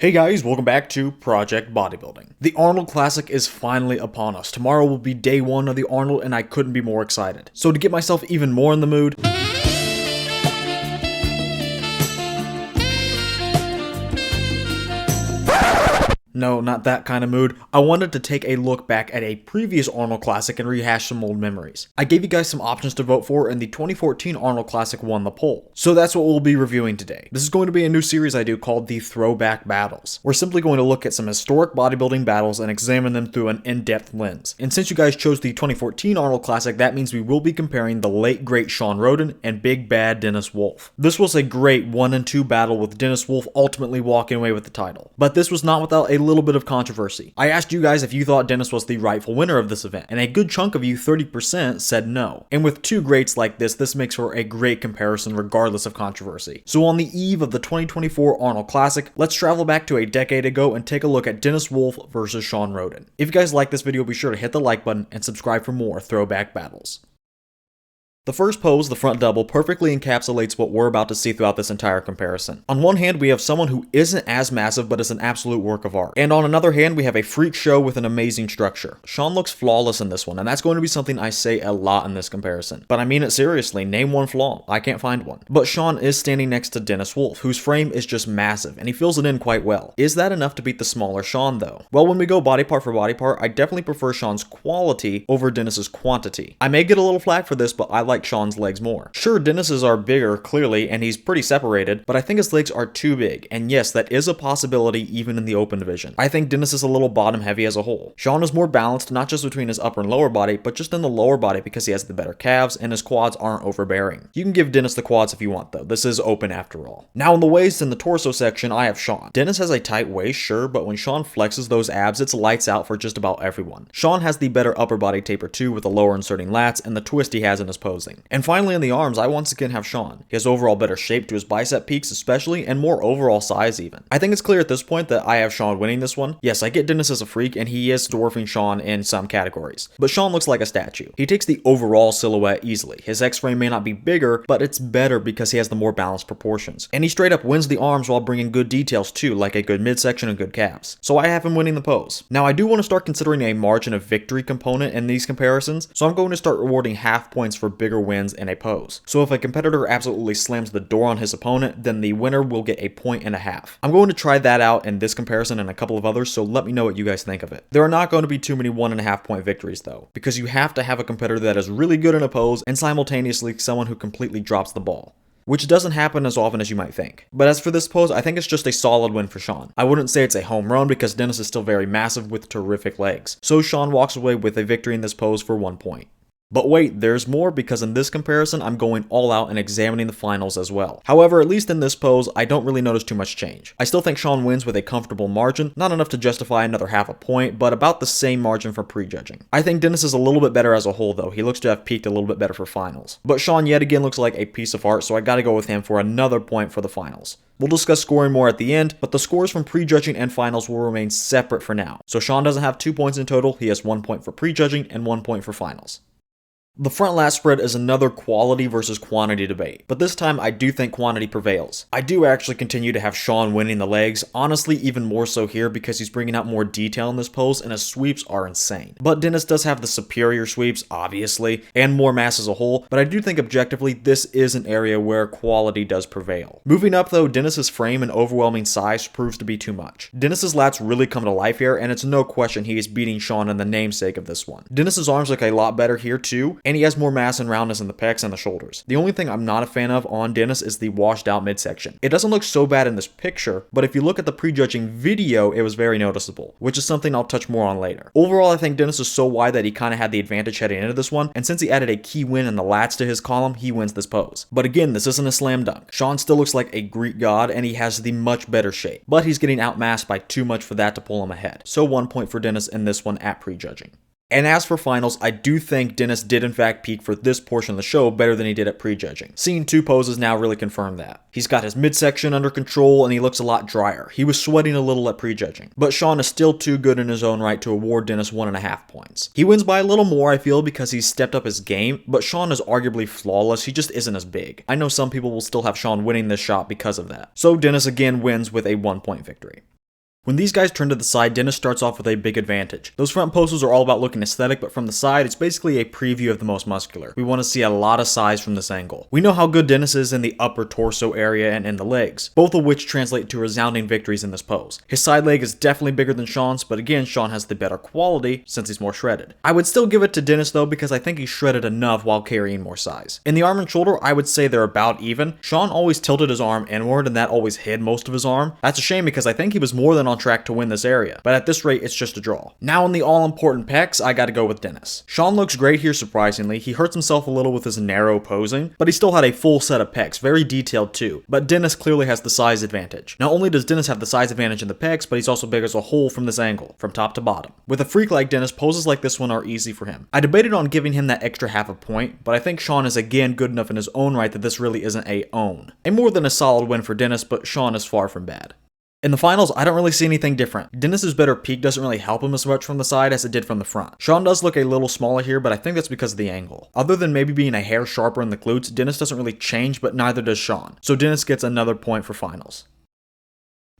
Hey guys, welcome back to Project Bodybuilding. The Arnold Classic is finally upon us. Tomorrow will be day one of the Arnold and I couldn't be more excited. So to get myself even more in the mood, no, not that kind of mood. I wanted to take a look back at a previous Arnold Classic and rehash some old memories. I gave you guys some options to vote for and the 2014 Arnold Classic won the poll. So that's what we'll be reviewing today. This is going to be a new series I do called the Throwback Battles. We're simply going to look at some historic bodybuilding battles and examine them through an in-depth lens. And since you guys chose the 2014 Arnold Classic, that means we will be comparing the late great Shawn Rhoden and big bad Dennis Wolf. This was a great 1 and 2 battle with Dennis Wolf ultimately walking away with the title. But this was not without a little bit of controversy. I asked you guys if you thought Dennis was the rightful winner of this event, and a good chunk of you, 30%, said no. And with two greats like this makes for a great comparison regardless of controversy. So on the eve of the 2024 Arnold Classic, let's travel back to a decade ago and take a look at Dennis Wolf versus Shawn Rhoden. If you guys like this video, be sure to hit the like button and subscribe for more throwback battles. The first pose, the front double, perfectly encapsulates what we're about to see throughout this entire comparison. On one hand, we have someone who isn't as massive but is an absolute work of art. And on another hand, we have a freak show with an amazing structure. Shawn looks flawless in this one, and that's going to be something I say a lot in this comparison. But I mean it seriously, name one flaw. I can't find one. But Shawn is standing next to Dennis Wolf, whose frame is just massive, and he fills it in quite well. Is that enough to beat the smaller Shawn though? Well, when we go body part for body part, I definitely prefer Shawn's quality over Dennis's quantity. I may get a little flack for this, but I like Shawn's legs more. Sure, Dennis's are bigger, clearly, and he's pretty separated, but I think his legs are too big, and yes, that is a possibility even in the open division. I think Dennis is a little bottom heavy as a whole. Shawn is more balanced, not just between his upper and lower body, but just in the lower body because he has the better calves and his quads aren't overbearing. You can give Dennis the quads if you want though, this is open after all. Now in the waist and the torso section, I have Shawn. Dennis has a tight waist, sure, but when Shawn flexes those abs, it's lights out for just about everyone. Shawn has the better upper body taper too, with the lower inserting lats and the twist he has in his posing. And finally in the arms, I once again have Shawn. He has overall better shape to his bicep peaks especially, and more overall size even. I think it's clear at this point that I have Shawn winning this one. Yes, I get Dennis as a freak, and he is dwarfing Shawn in some categories. But Shawn looks like a statue. He takes the overall silhouette easily. His X-frame may not be bigger, but it's better because he has the more balanced proportions. And he straight up wins the arms while bringing good details too, like a good midsection and good calves. So I have him winning the pose. Now I do want to start considering a margin of victory component in these comparisons, so I'm going to start rewarding half points for bigger wins in a pose. So if a competitor absolutely slams the door on his opponent, then the winner will get a 1.5. I'm going to try that out in this comparison and a couple of others, so let me know what you guys think of it. There are not going to be too many 1.5 point victories though, because you have to have a competitor that is really good in a pose and simultaneously someone who completely drops the ball, which doesn't happen as often as you might think. But as for this pose, I think it's just a solid win for Shawn. I wouldn't say it's a home run because Dennis is still very massive with terrific legs. So Shawn walks away with a victory in this pose for 1 point. But wait, there's more, because in this comparison, I'm going all out and examining the finals as well. However, at least in this pose, I don't really notice too much change. I still think Shawn wins with a comfortable margin, not enough to justify another half a point, but about the same margin for prejudging. I think Dennis is a little bit better as a whole though, he looks to have peaked a little bit better for finals. But Shawn yet again looks like a piece of art, so I gotta go with him for another point for the finals. We'll discuss scoring more at the end, but the scores from prejudging and finals will remain separate for now. So Shawn doesn't have 2 points in total, he has 1 point for prejudging and 1 point for finals. The front lat spread is another quality versus quantity debate, but this time I do think quantity prevails. I do actually continue to have Shawn winning the legs, honestly even more so here because he's bringing out more detail in this pose and his sweeps are insane. But Dennis does have the superior sweeps, obviously, and more mass as a whole, but I do think objectively this is an area where quality does prevail. Moving up though, Dennis's frame and overwhelming size proves to be too much. Dennis's lats really come to life here, and it's no question he is beating Shawn in the namesake of this one. Dennis's arms look a lot better here too, and he has more mass and roundness in the pecs and the shoulders. The only thing I'm not a fan of on Dennis is the washed out midsection. It doesn't look so bad in this picture, but if you look at the prejudging video, it was very noticeable, which is something I'll touch more on later. Overall, I think Dennis is so wide that he kind of had the advantage heading into this one, and since he added a key win in the lats to his column, he wins this pose. But again, this isn't a slam dunk. Shawn still looks like a Greek god, and he has the much better shape, but he's getting outmassed by too much for that to pull him ahead. So 1 point for Dennis in this one at prejudging. And as for finals, I do think Dennis did in fact peak for this portion of the show better than he did at prejudging. Seeing two poses now really confirm that. He's got his midsection under control and he looks a lot drier. He was sweating a little at prejudging. But Shawn is still too good in his own right to award Dennis 1.5 points. He wins by a little more, I feel, because he's stepped up his game, but Shawn is arguably flawless, he just isn't as big. I know some people will still have Shawn winning this shot because of that. So Dennis again wins with a 1 point victory. When these guys turn to the side, Dennis starts off with a big advantage. Those front poses are all about looking aesthetic, but from the side, it's basically a preview of the most muscular. We want to see a lot of size from this angle. We know how good Dennis is in the upper torso area and in the legs, both of which translate to resounding victories in this pose. His side leg is definitely bigger than Shawn's, but again, Shawn has the better quality since he's more shredded. I would still give it to Dennis though, because I think he's shredded enough while carrying more size. In the arm and shoulder, I would say they're about even. Shawn always tilted his arm inward, and that always hid most of his arm. That's a shame because I think he was more than on track to win this area, but at this rate, it's just a draw. Now in the all-important pecs, I gotta go with Dennis. Shawn looks great here surprisingly. He hurts himself a little with his narrow posing, but he still had a full set of pecs, very detailed too. But Dennis clearly has the size advantage. Not only does Dennis have the size advantage in the pecs, but he's also big as a whole from this angle, from top to bottom. With a freak like Dennis, poses like this one are easy for him. I debated on giving him that extra half a point, but I think Shawn is again good enough in his own right that this really isn't a own. A more than a solid win for Dennis, but Shawn is far from bad. In the finals, I don't really see anything different. Dennis's better peak doesn't really help him as much from the side as it did from the front. Shawn does look a little smaller here, but I think that's because of the angle. Other than maybe being a hair sharper in the glutes, Dennis doesn't really change, but neither does Shawn. So Dennis gets another point for finals.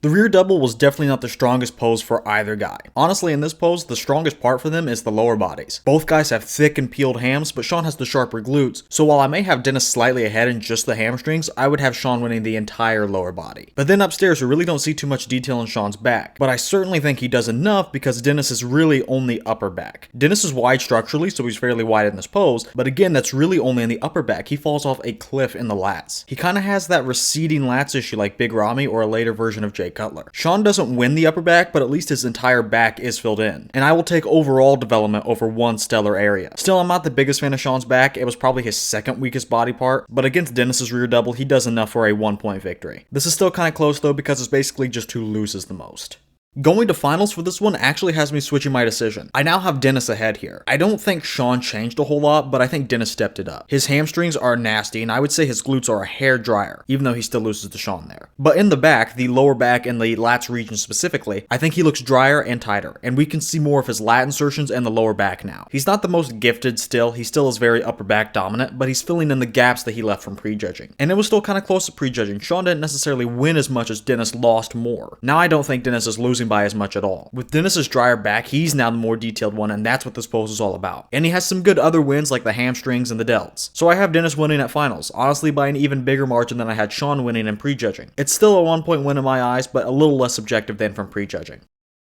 The rear double was definitely not the strongest pose for either guy. Honestly, in this pose, the strongest part for them is the lower bodies. Both guys have thick and peeled hams, but Shawn has the sharper glutes, so while I may have Dennis slightly ahead in just the hamstrings, I would have Shawn winning the entire lower body. But then upstairs, we really don't see too much detail on Shawn's back, but I certainly think he does enough because Dennis is really only upper back. Dennis is wide structurally, so he's fairly wide in this pose, but again, that's really only in the upper back. He falls off a cliff in the lats. He kind of has that receding lats issue like Big Ramy or a later version of Jay Cutler. Shawn doesn't win the upper back, but at least his entire back is filled in. And I will take overall development over one stellar area. Still, I'm not the biggest fan of Shawn's back. It was probably his second weakest body part, but against Dennis's rear double, he does enough for a 1-point victory. This is still kind of close though because it's basically just who loses the most. Going to finals for this one actually has me switching my decision. I now have Dennis ahead here. I don't think Shawn changed a whole lot, but I think Dennis stepped it up. His hamstrings are nasty, and I would say his glutes are a hair drier, even though he still loses to Shawn there. But in the back, the lower back and the lats region specifically, I think he looks drier and tighter, and we can see more of his lat insertions and the lower back now. He's not the most gifted still, he still is very upper back dominant, but he's filling in the gaps that he left from prejudging. And it was still kind of close to prejudging. Shawn didn't necessarily win as much as Dennis lost more. Now I don't think Dennis is losing by as much at all. With Dennis's drier back, he's now the more detailed one, and that's what this pose is all about. And he has some good other wins like the hamstrings and the delts. So I have Dennis winning at finals, honestly by an even bigger margin than I had Shawn winning in prejudging. It's still a 1-point win in my eyes, but a little less subjective than from prejudging.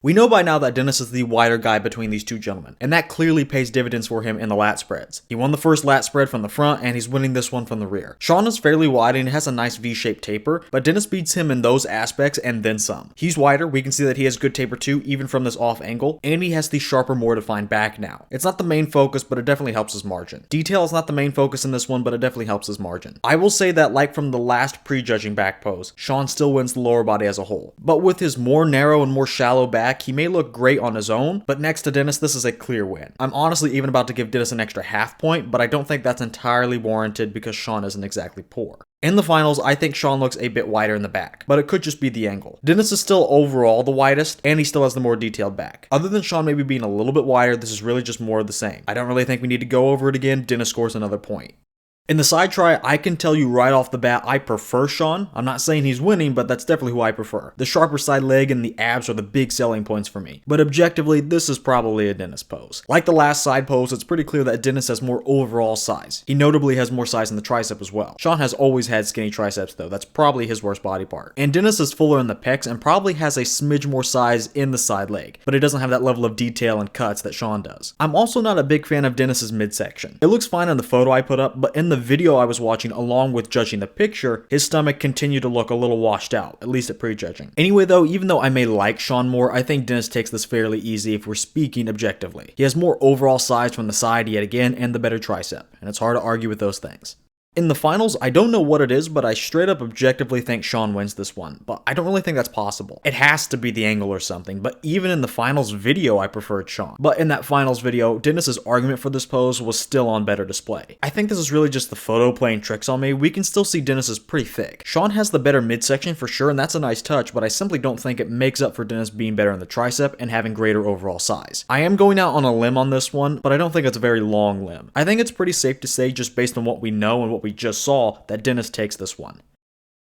We know by now that Dennis is the wider guy between these two gentlemen, and that clearly pays dividends for him in the lat spreads. He won the first lat spread from the front, and he's winning this one from the rear. Shawn is fairly wide and has a nice V-shaped taper, but Dennis beats him in those aspects and then some. He's wider, we can see that he has good taper too, even from this off angle, and he has the sharper, more defined back now. It's not the main focus, but it definitely helps his margin. Detail is not the main focus in this one, but it definitely helps his margin. I will say that like from the last prejudging back pose, Shawn still wins the lower body as a whole. But with his more narrow and more shallow back, he may look great on his own, but next to Dennis, this is a clear win. I'm honestly even about to give Dennis an extra half point, but I don't think that's entirely warranted because Shawn isn't exactly poor. In the finals, I think Shawn looks a bit wider in the back, but it could just be the angle. Dennis is still overall the widest, and he still has the more detailed back. Other than Shawn maybe being a little bit wider, this is really just more of the same. I don't really think we need to go over it again. Dennis scores another point. In the side try, I can tell you right off the bat, I prefer Shawn. I'm not saying he's winning, but that's definitely who I prefer. The sharper side leg and the abs are the big selling points for me. But objectively, this is probably a Dennis pose. Like the last side pose, it's pretty clear that Dennis has more overall size. He notably has more size in the tricep as well. Shawn has always had skinny triceps though, that's probably his worst body part. And Dennis is fuller in the pecs and probably has a smidge more size in the side leg, but he doesn't have that level of detail and cuts that Shawn does. I'm also not a big fan of Dennis's midsection. It looks fine in the photo I put up, but in the video I was watching along with judging the picture, his stomach continued to look a little washed out, at least at prejudging. Anyway though, even though I may like Shawn more, I think Dennis takes this fairly easy if we're speaking objectively. He has more overall size from the side yet again and the better tricep, and it's hard to argue with those things. In the finals, I don't know what it is, but I straight up objectively think Shawn wins this one, but I don't really think that's possible. It has to be the angle or something, but even in the finals video, I preferred Shawn. But in that finals video, Dennis's argument for this pose was still on better display. I think this is really just the photo playing tricks on me. We can still see Dennis is pretty thick. Shawn has the better midsection for sure, and that's a nice touch, but I simply don't think it makes up for Dennis being better in the tricep and having greater overall size. I am going out on a limb on this one, but I don't think it's a very long limb. I think it's pretty safe to say, just based on what we know and what we just saw, that Dennis takes this one.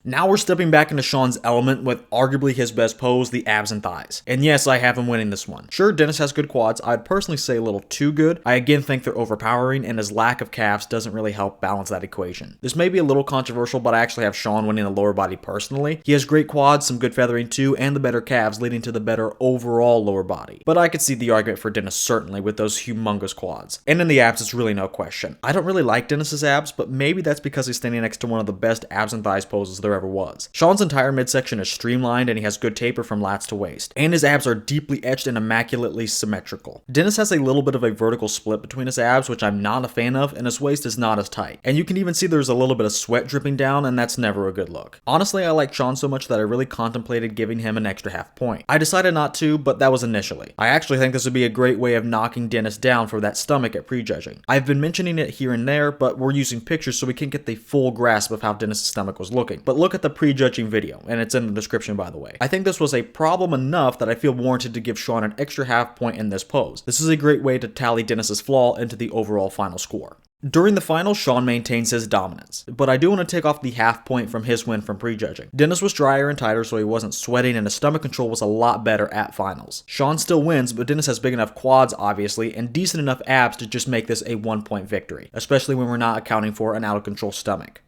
Now we're stepping back into Shawn's element with arguably his best pose, the abs and thighs. And yes, I have him winning this one. Sure, Dennis has good quads. I'd personally say a little too good. I again think they're overpowering, and his lack of calves doesn't really help balance that equation. This may be a little controversial, but I actually have Shawn winning the lower body personally. He has great quads, some good feathering too, and the better calves, leading to the better overall lower body. But I could see the argument for Dennis certainly with those humongous quads. And in the abs, it's really no question. I don't really like Dennis's abs, but maybe that's because he's standing next to one of the best abs and thighs poses there ever was. Shawn's entire midsection is streamlined and he has good taper from lats to waist, and his abs are deeply etched and immaculately symmetrical. Dennis has a little bit of a vertical split between his abs, which I'm not a fan of, and his waist is not as tight. And you can even see there's a little bit of sweat dripping down, and that's never a good look. Honestly, I like Shawn so much that I really contemplated giving him an extra half point. I decided not to, but that was initially. I actually think this would be a great way of knocking Dennis down for that stomach at prejudging. I've been mentioning it here and there, but we're using pictures so we can get the full grasp of how Dennis' stomach was looking. But look at the prejudging video, and it's in the description by the way. I think this was a problem enough that I feel warranted to give Shawn an extra half point in this pose. This is a great way to tally Dennis's flaw into the overall final score. During the finals, Shawn maintains his dominance, but I do want to take off the half point from his win from prejudging. Dennis was drier and tighter, so he wasn't sweating, and his stomach control was a lot better at finals. Shawn still wins, but Dennis has big enough quads, obviously, and decent enough abs to just make this a 1-point victory, especially when we're not accounting for an out-of-control stomach.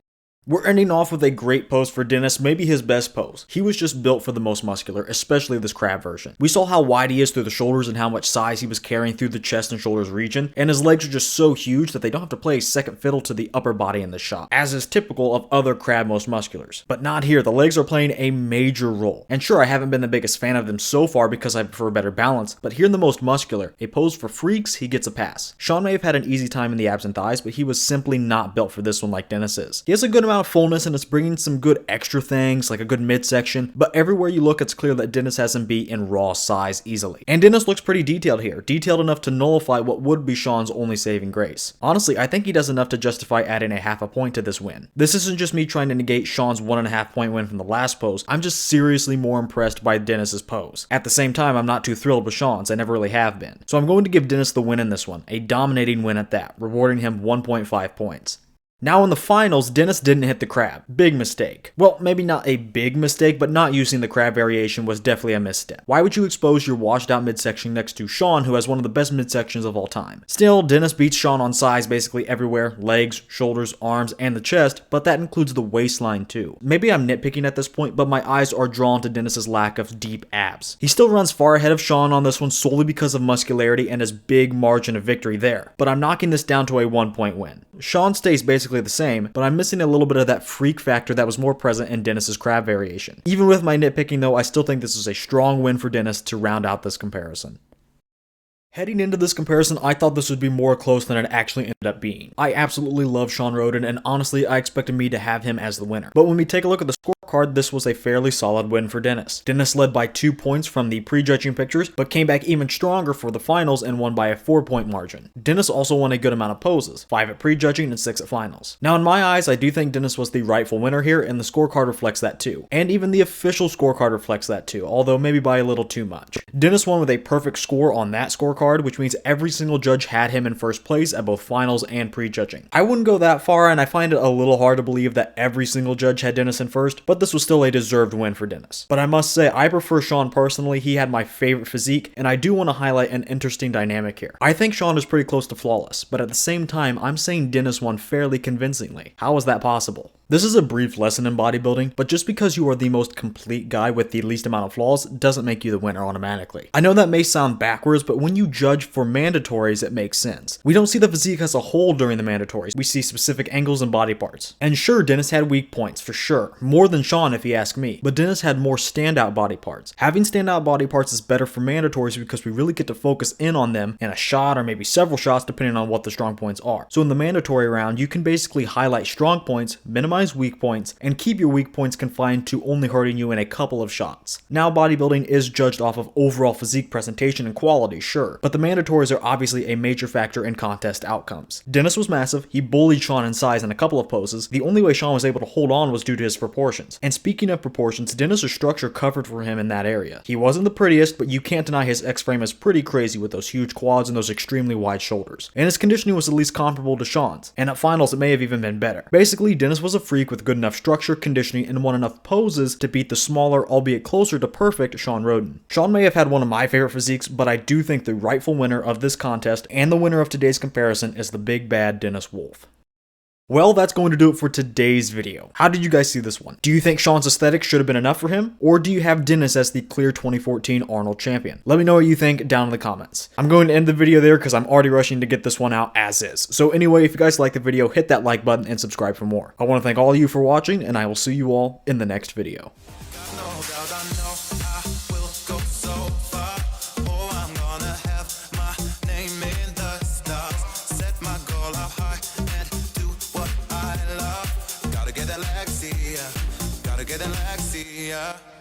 We're ending off with a great pose for Dennis, maybe his best pose. He was just built for the most muscular, especially this crab version. We saw how wide he is through the shoulders and how much size he was carrying through the chest and shoulders region, and his legs are just so huge that they don't have to play second fiddle to the upper body in this shot, as is typical of other crab most musculars. But not here, the legs are playing a major role. And sure, I haven't been the biggest fan of them so far because I prefer better balance, but here in the most muscular, a pose for freaks, he gets a pass. Shawn may have had an easy time in the abs and thighs, but he was simply not built for this one like Dennis is. He has a good amount of fullness and it's bringing some good extra things like a good midsection, but everywhere you look it's clear that Dennis has him beat in raw size easily. And Dennis looks pretty detailed here, detailed enough to nullify what would be Shawn's only saving grace. Honestly, I think he does enough to justify adding a half a point to this win. This isn't just me trying to negate Shawn's 1.5 point win from the last pose, I'm just seriously more impressed by Dennis's pose. At the same time, I'm not too thrilled with Shawn's, I never really have been. So I'm going to give Dennis the win in this one, a dominating win at that, rewarding him 1.5 points. Now in the finals, Dennis didn't hit the crab. Big mistake. Well, maybe not a big mistake, but not using the crab variation was definitely a misstep. Why would you expose your washed out midsection next to Shawn, who has one of the best midsections of all time? Still, Dennis beats Shawn on size basically everywhere, legs, shoulders, arms, and the chest, but that includes the waistline too. Maybe I'm nitpicking at this point, but my eyes are drawn to Dennis's lack of deep abs. He still runs far ahead of Shawn on this one solely because of muscularity and his big margin of victory there, but I'm knocking this down to a 1-point win. Shawn stays basically the same, but I'm missing a little bit of that freak factor that was more present in Dennis's crab variation. Even with my nitpicking though, I still think this is a strong win for Dennis to round out this comparison. Heading into this comparison, I thought this would be more close than it actually ended up being. I absolutely love Shawn Rhoden, and honestly, I expected me to have him as the winner. But when we take a look at the scorecard, this was a fairly solid win for Dennis. Dennis led by 2 points from the prejudging pictures, but came back even stronger for the finals and won by a 4-point margin. Dennis also won a good amount of poses, 5 at prejudging and 6 at finals. Now in my eyes, I do think Dennis was the rightful winner here, and the scorecard reflects that too. And even the official scorecard reflects that too, although maybe by a little too much. Dennis won with a perfect score on that scorecard, which means every single judge had him in first place at both finals and prejudging. I wouldn't go that far, and I find it a little hard to believe that every single judge had Dennis in first, but this was still a deserved win for Dennis. But I must say, I prefer Shawn personally. He had my favorite physique, and I do want to highlight an interesting dynamic here. I think Shawn is pretty close to flawless, but at the same time, I'm saying Dennis won fairly convincingly. How is that possible? This is a brief lesson in bodybuilding, but just because you are the most complete guy with the least amount of flaws doesn't make you the winner automatically. I know that may sound backwards, but when you judge for mandatories, it makes sense. We don't see the physique as a whole during the mandatories. We see specific angles and body parts. And sure, Dennis had weak points, for sure. More than Shawn if you ask me. But Dennis had more standout body parts. Having standout body parts is better for mandatories because we really get to focus in on them in a shot or maybe several shots depending on what the strong points are. So in the mandatory round, you can basically highlight strong points, minimize weak points, and keep your weak points confined to only hurting you in a couple of shots. Now bodybuilding is judged off of overall physique presentation and quality, sure, but the mandatories are obviously a major factor in contest outcomes. Dennis was massive, he bullied Shawn in size in a couple of poses. The only way Shawn was able to hold on was due to his proportions. And speaking of proportions, Dennis' structure covered for him in that area. He wasn't the prettiest, but you can't deny his X-frame is pretty crazy with those huge quads and those extremely wide shoulders. And his conditioning was at least comparable to Shawn's, and at finals it may have even been better. Basically, Dennis was a freak with good enough structure, conditioning, and won enough poses to beat the smaller, albeit closer to perfect, Shawn Rhoden. Shawn may have had one of my favorite physiques, but I do think the rightful winner of this contest and the winner of today's comparison is the big bad Dennis Wolf. Well, that's going to do it for today's video. How did you guys see this one? Do you think Shawn's aesthetic should have been enough for him? Or do you have Dennis as the clear 2014 Arnold champion? Let me know what you think down in the comments. I'm going to end the video there because I'm already rushing to get this one out as is. So anyway, if you guys like the video, hit that like button and subscribe for more. I want to thank all of you for watching, and I will see you all in the next video. Gotta get that Lexia.